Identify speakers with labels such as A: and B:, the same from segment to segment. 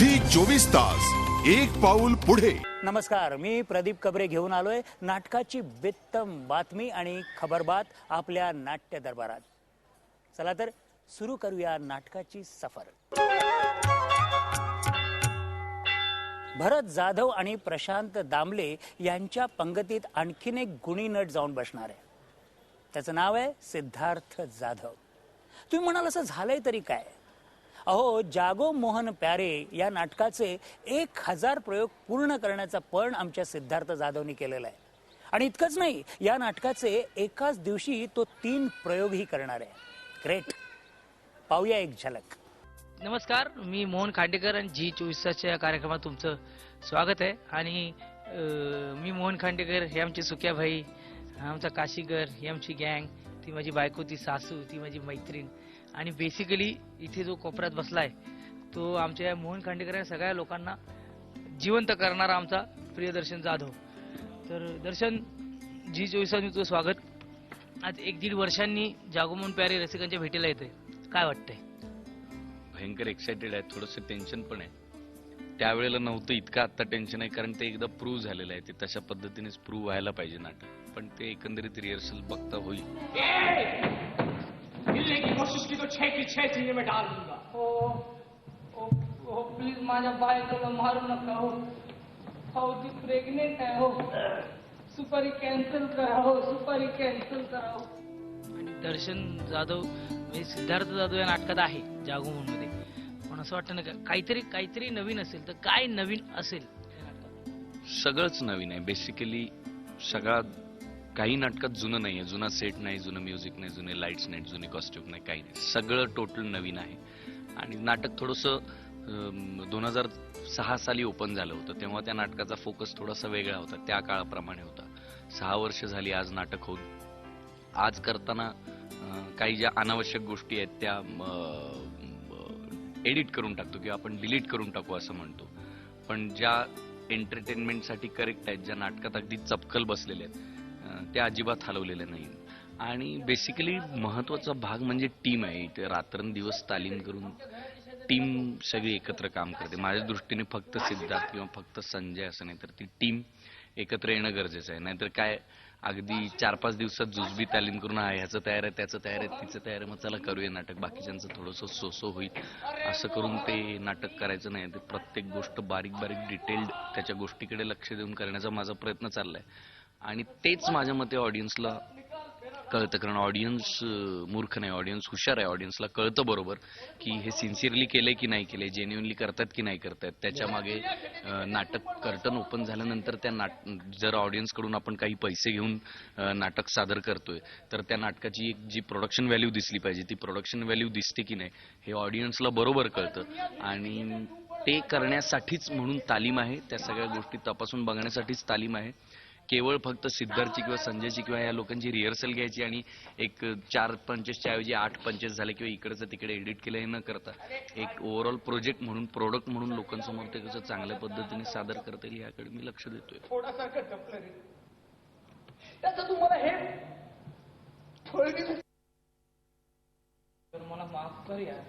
A: Zee 24 तास एक पाऊल पुढे.
B: नमस्कार, मी प्रदीप कबरे घेऊन आलोय नाटकाची वित्तम बातमी आणि खबरबात आपल्या नाट्य दरबारात. चला तर सुरू करूया नाटकाची सफर. भरत जाधव आणि प्रशांत दामले यांच्या पंगतीत आणखीन एक गुणी नट जाऊन बसणार आहे. त्याचं नाव आहे सिद्धार्थ जाधव. तुम्ही म्हणाल असं झालंय तरी काय? अहो, जागो मोहन प्यारे या नाटकाचे 1000 प्रयोग पूर्ण करण्याचा पण आमच्या सिद्धार्थ जाधवनी केलेला आहे. आणि इतकंच नाही, या नाटकाचे एकाच दिवशी तो 3 प्रयोगही करणार आहे. ग्रेट. पाहूया एक झलक.
C: नमस्कार, मी मोहन खांडेकर आणि झी 24 कार्यक्रमात तुमचं स्वागत आहे. आणि मी मोहन खांडेकर, हे आमचे सुक्या भाई, आमचा काशीकर, ही आमची गँग, ती माझी बायको, ती सासू, ती माझी मैत्रीण. आणि बेसिकली इथे जो कोपऱ्यात बसलाय तो आमच्या मोहन खांडेकर या सगळ्या लोकांना जिवंत करणारा आमचा प्रियदर्शन जाधव. तर दर्शन, झी 24 तुझं स्वागत. आज 1-1.5 वर्षांनी जागो मोहन प्यारे रसिकांच्या भेटीला येते. काय वाटतंय?
D: भयंकर एक्साइटेड आहे, थोडंसं टेन्शन पण आहे. त्यावेळेला नव्हतं इतकं, आता टेन्शन आहे, कारण ते एकदा प्रूव्ह झालेलं आहे. ते तशा पद्धतीनेच प्रूव्ह व्हायला पाहिजे नाटक. पण ते एकंदरीत रिहर्सल बघता होईल.
E: मिलने की कोशिश की तो 6 की 6 सीने में डाल दूंगा.
F: हो प्लीज माझ्या बायकोला मारू नका. हो ती प्रेग्नेंट आहे. हो सुपारी कॅन्सल करा. हो सुपारी कॅन्सल करा.
C: आणि दर्शन जाधव म्हणजे सिद्धार्थ जाधव या नाटकात आहे जागो मोहन मध्ये. पण असं वाटतं ना काहीतरी नवीन असेल. तर काय नवीन असेल?
D: सगळंच नवीन आहे. बेसिकली सगळा काही नाटकात जुनं नाहीये. जुना सेट नाही, जुनं म्युझिक नाही, जुने लाईट्स नाहीत, जुने कॉस्ट्यूम नाही, काही नाही. सगळं टोटल नवीन आहे. आणि नाटक थोडंसं 2006 साली ओपन झालं होतं. तेव्हा त्या नाटकाचा फोकस थोडासा वेगळा होता, त्या काळाप्रमाणे होता. 6 वर्ष झाली आज नाटक होऊन. आज करताना काही ज्या अनावश्यक गोष्टी आहेत त्या एडिट करून टाकतो किंवा आपण डिलीट करून टाकू असं म्हणतो. पण ज्या एंटरटेनमेंटसाठी करेक्ट आहेत, ज्या नाटकात अगदी चपखल बसलेल्या आहेत, त्या अजिबात हलवलेल्या नाही. आणि बेसिकली महत्वाचा भाग म्हणजे टीम आहे. इथे रात्रंदिवस तालीम करून टीम सगळी एकत्र काम करते. माझ्या दृष्टीने फक्त सिद्धार्थ किंवा फक्त संजय असं नाही, तर ती टीम एकत्र येणं गरजेचं आहे. नाहीतर काय, अगदी 4-5 दिवसात जुजबी तालीम करून ह्याचं तयार आहे, त्याचं तयार आहे, तिचं तयार आहे, मग चला करूया नाटक, बाकीच्यांचं थोडंसं सोसो होईल असं करून ते नाटक करायचं नाही. ते प्रत्येक गोष्ट बारीक डिटेल्ड त्याच्या गोष्टीकडे लक्ष देऊन करण्याचा माझा प्रयत्न चाललाय. आणि तेच माझ्या मते ऑडियन्सला कळतं, कारण ऑडियन्स मूर्ख नाही, ऑडियन्स हुशार आहे. ऑडियन्सला कळतं बरोबर की हे सिन्सिअरली केलंय की नाही केलंय, जेन्युअनली करतात की नाही करतायत. त्याच्या मागे नाटक कर्टन ओपन झाल्यानंतर त्या जर ऑडियन्सकडून आपण काही पैसे घेऊन नाटक सादर करतोय, तर त्या नाटकाची एक जी प्रोडक्शन व्हॅल्यू दिसली पाहिजे, ती प्रोडक्शन व्हॅल्यू दिसते की नाही हे ऑडियन्सला बरोबर कळतं. आणि ते करण्यासाठीच म्हणून तालीम आहे. त्या सगळ्या गोष्टी तपासून बघण्यासाठीच तालीम आहे. केवळ फक्त सिद्धार्थची किंवा संजयची किंवा या लोकांची रिहर्सल घ्यायची आणि एक 4 पंचेसच्या ऐवजी 8 पंचेस झाले किंवा इकडचं तिकडे एडिट केलं हे न करता एक ओव्हरऑल प्रोजेक्ट म्हणून, प्रोडक्ट म्हणून लोकांसमोर ते कसं चांगल्या पद्धतीने सादर करता येईल याकडे मी लक्ष देतोय.
E: थोडासा कटपलं रे त्याचं तुम्हाला हे
F: तर मला माफ कर यार.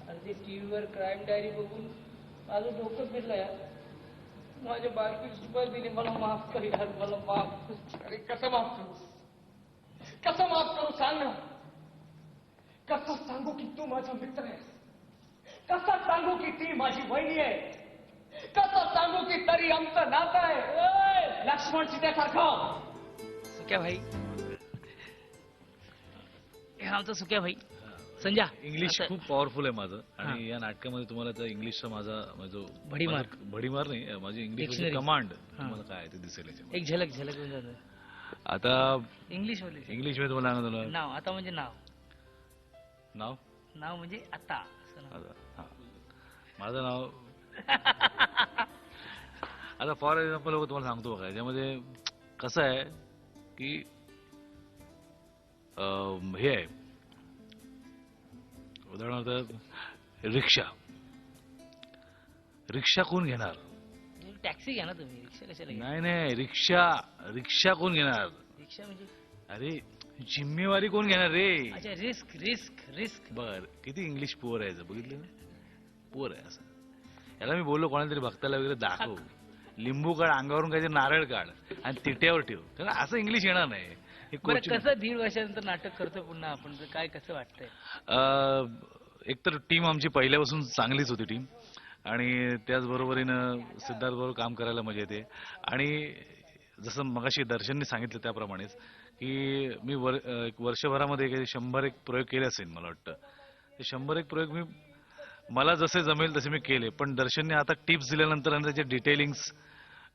F: अरे ते टीव्हीवर क्राईम डायरी बघून माझं डोकं फिरलं यार. माझ्या बायकोची सुपारी दिली. मला माफ कर यार, मला माफ.
E: अरे कसं माफ करू सांग ना. कसं सांगू की तू माझा मित्र आहेस? कसं सांगू की ती माझी वहिनी आहे? कसं सांगू की तरी आमचं नातं आहे लक्ष्मण सीतेसारखं?
C: सुक्या भाई, हे आमचा सुक्या भाई संजय.
G: इंग्लिश खूप पॉवरफुल आहे माझं. आणि या नाटकामध्ये तुम्हाला तर इंग्लिशचा माझा भडीमार नाही, माझी इंग्लिश कमांड तुम्हाला काय ते दिसेल.
C: एक झलक
G: आता
C: इंग्लिश
G: मध्ये तुम्हाला सांगतो
C: नाव. आता म्हणजे
G: नाव
C: म्हणजे आता
G: माझं नाव. आता फॉर एक्झाम्पल तुम्हाला सांगतो बघा, याच्यामध्ये कसं आहे की हे आहे, उदाहरणार्थ रिक्षा कोण घेणार?
C: टॅक्सी घ्या ना तुम्ही. रिक्षा कशाला घ्या?
G: नाही, रिक्षा कोण घेणार?
C: रिक्षा म्हणजे
G: अरे जिम्मेवारी कोण घेणार रे?
C: अच्छा, रिस्क.
G: बर, किती इंग्लिश पुअर आहे बघितलं ना? पुअर आहे असं. याला मी बोललो कोणाला तरी भक्ताला वगैरे दाखव, लिंबू काढ, अंगावरून काहीतरी नारळ काढ आणि तिट्यावर ठेव, कारण असं इंग्लिश येणार नाही. हे
C: बरं
G: coaching-
C: कसं 1.5 वर्षानंतर नाटक करतो पुन्हा आपण, तर काय कसं वाटतंय?
G: एकतर टीम आमची पहिल्यापासून चांगलीच होती टीम, आणि त्याचबरोबरीनं सिद्धार्थ बरोबर काम करायला मजा येते. आणि जसं मगाशी दर्शनने सांगितलं त्याप्रमाणेच की मी एक वर्षभरामध्ये काही 100 प्रयोग केले असेल मला वाटतं. ते 100 प्रयोग मला जसे जमेल तसे मी केले, पण दर्शनने आता टिप्स दिल्यानंतर आणि त्याचे डिटेलिंग्स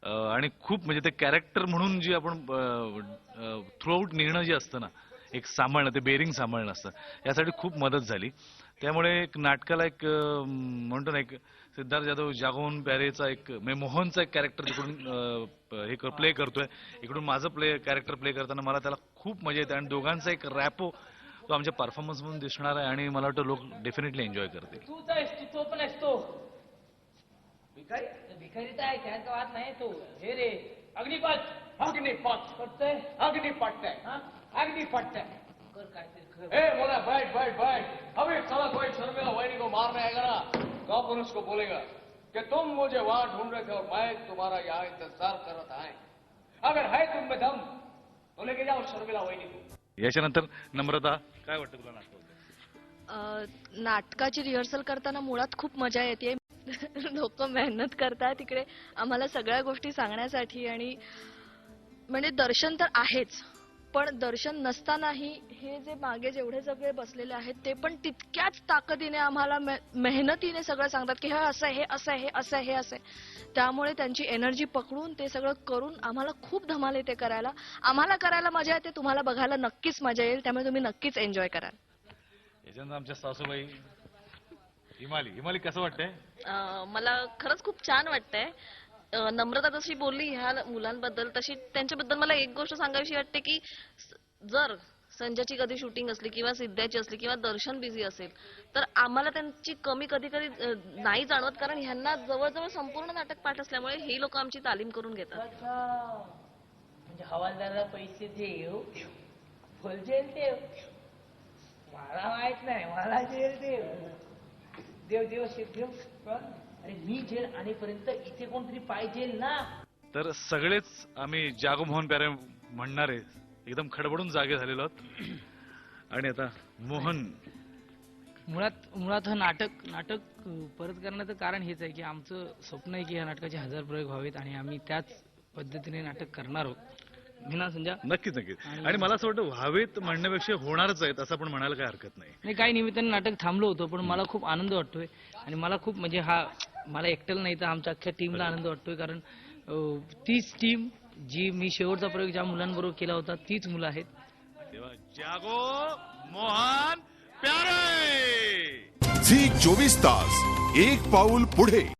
G: आणि खूप म्हणजे ते कॅरेक्टर म्हणून जे आपण थ्रूआउट नेणं जे असतं ना, एक सांभाळणं, ते बेरिंग सांभाळणं असतं, यासाठी खूप मदत झाली. त्यामुळे एक नाटकाला एक म्हणतो ना, एक सिद्धार्थ जाधव जागोन प्यारेचा एक मोहनचा एक कॅरेक्टर तिकडून हे प्ले करतोय, इकडून माझं कॅरेक्टर प्ले करताना मला त्याला खूप मजा येते, आणि दोघांचा एक रॅपो तो आमच्या परफॉर्मन्स म्हणून दिसणार आहे, आणि मला वाटतं लोक डेफिनेटली एन्जॉय करतील.
F: तूच आहेस तू, तो पण आहेस तो भिकारी. भिकारी तर आहे, त्याचा वाद नाही तो. हे रे अग्निपथ
E: अग्निपथ
F: करतोय.
E: अग्निपथ है
F: हा?
E: अग्निपथ है.
F: कर काहीतरी कर.
E: ए बोला बैठ बैठ बैठ. अभी साला कोई शर्मिला वैनी को मारने आएगा ना, तो अपन उसको बोलेगा कि तुम मुझे वहां ढूंढ रहे थे और मैं तुम्हारा यहाँ इंतजार कर रहा था. अगर है तुम में दम तो लेके जाओ शर्मिला वैनी को.
G: याच्यानंतर नम्रता, काय वाटतं तुला नाटकाबद्दल?
H: नाटकाची रिहर्सल करताना मुळात खूप मजा येते. लोक मेहनत करतात तिकडे आम्हाला सगळ्या गोष्टी सांगण्यासाठी, आणि म्हणजे दर्शन तर आहेच, पण दर्शन नसतानाही हे जे मागे जेवढे सगळे बसलेले आहेत ते पण तितक्याच ताकदीने आम्हाला मेहनतीने सगळं सांगतात की हे असं आहे, हे असं आहे, हे असं आहे, हे असं आहे. त्यामुळे त्यांची एनर्जी पकडून ते सगळं करून आम्हाला खूप धमाल येते करायला. आम्हाला करायला मजा येते, तुम्हाला बघायला नक्कीच मजा येईल, त्यामुळे तुम्ही नक्कीच एन्जॉय कराल.
G: याच्यानंतर आमच्या सासूबाई हिमाली कसं वाटतंय?
I: मला खरंच खूप छान वाटतंय. नम्रता जशी बोलली ह्या मुलांबद्दल, तशी त्यांच्याबद्दल मला एक गोष्ट सांगावीशी वाटते की जर संजयची कधी शूटिंग असली किंवा सिद्ध्याची असली किंवा दर्शन बिझी असेल, तर आम्हाला त्यांची कमी कधी कधी नाही जाणवत, कारण ह्यांना जवळजवळ संपूर्ण नाटक पाठ असल्यामुळे ही लोक आमची तालीम करून घेतात.
F: अच्छा, म्हणजे हवालदाराला पैसे देव, फुल जेल देव. मला माहित नाही, मला जेल देव. देव देव शिव देव. अरे मी जेल आणेपर्यंत इथे कोणतरी पाहिजे ना.
G: तर सगळेच आम्ही जागो मोहन प्यारे म्हणणारे एकदम खडबडून जागे झालेलो आहोत. आणि आता मोहन,
C: मुळात हा नाटक परत करण्याचं कारण हेच आहे की आमचं स्वप्न आहे की या नाटकाचे 1000 प्रयोग व्हावेत, आणि आम्ही त्याच पद्धतीने नाटक करणार आहोत. मी ना संजय
G: नक्कीच. आणि मला असं वाटतं व्हावेत म्हणण्यापेक्षा होणारच आहेत असं आपण म्हणायला काही हरकत नाही.
C: नाही, काही निमित्ताने नाटक थांबलो होतो, पण मला खूप आनंद वाटतोय, आणि मला खूप म्हणजे हा मला एकट्याला नाही तर आमच्या अख्ख्या टीमला आनंद वाटतोय, कारण तीच टीम जी मी शेवटचा प्रयोग ज्या मुलांबरोबर केला होता तीच मुलं आहेत.
G: तेव्हा जागो मोहन प्यारे.
A: झी 24 तास, एक पाऊल पुढे.